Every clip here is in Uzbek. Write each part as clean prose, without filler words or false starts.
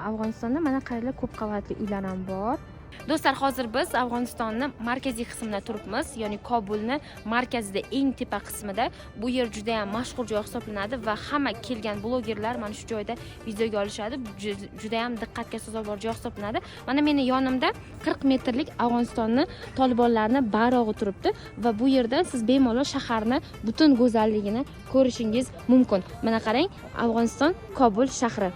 Afg'onistonda mana qaranglar, ko'p qavatli uylar ham bor. Do'stlar, hozir biz Afg'onistonning markaziy qismida turibmiz, ya'ni Kobulning markazida, eng tepa qismida. Bu yer juda ham mashhur joy hisoblanadi va hamma kelgan blogerlar mana shu joyda videoga olishadi. Juda ham diqqatga sazovor joy hisoblanadi. Mana meni yonimda 40 metrlik Afg'onistonning Tolibonlarni bayrog'i turibdi va bu yerda siz bemalol shaharni butun go'zalligini ko'rishingiz mumkin. Mana qarang, Afg'oniston Kobul shahri.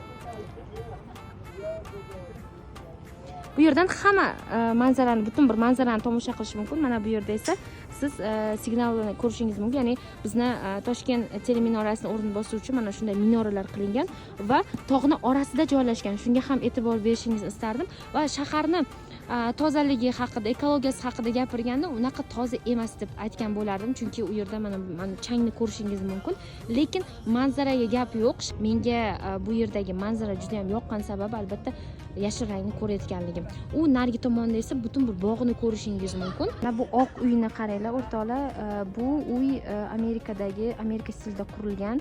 Bu yerdan hamma manzarani, butun bir manzarani tomosha qilish mumkin. Mana bu yerda esa siz signalni ko'rishingiz mumkin. Ya'ni bizni Toshkent teleminorasini o'rni bosuvchi mana shunday minoralar qilingan va tog'ni orasida joylashgan. Shunga ham e'tibor berishingizni istardim va shaharni tozaligi haqida, ekologiyasi haqida gapirganda unaqa toza emas deb aytgan bo'lardim, chunki u yerda mana changni ko'rishingiz mumkin. Lekin manzaraga gap yo'q. Menga bu yerdagi manzara juda ham yoqqan sababi albatta yashil rangni ko'rayotganligim. U narigi tomonda esa butun bir bog'ni ko'rishingiz mumkin. Mana bu oq uyni qaranglar, o'rtoqlar. Bu uy Amerika stilida qurilgan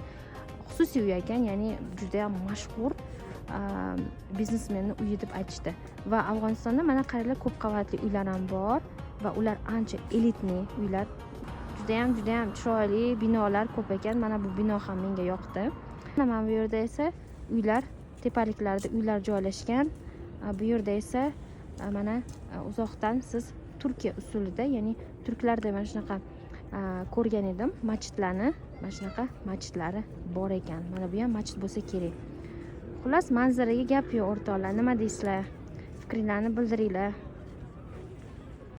xususiy uy ekan, ya'ni juda ham mashhur biznesmenning uyi deb aytishdi. Va Afg'onistonda mana qaranglar, ko'p qavatli uylar ham bor va ular ancha elitniy uylar. Juda ham chiroyli binolar ko'p ekan. Mana bu bino ham menga yoqdi. Mana bu yerda esa uylar, tepaliklarda uylar joylashgan. Bu yerda esa mana uzoqdan siz Turkiya usulida, ya'ni turklarda mana shunaqa ko'rgan edim masjidlarni. Mana shunaqa masjidlari bor ekan. Mana bu ham masjid bo'lsa kerak. Xullas, manzaraga gap yo'q o'rtoqlar. Nima deysizlar? Fikringizni bildiringlar.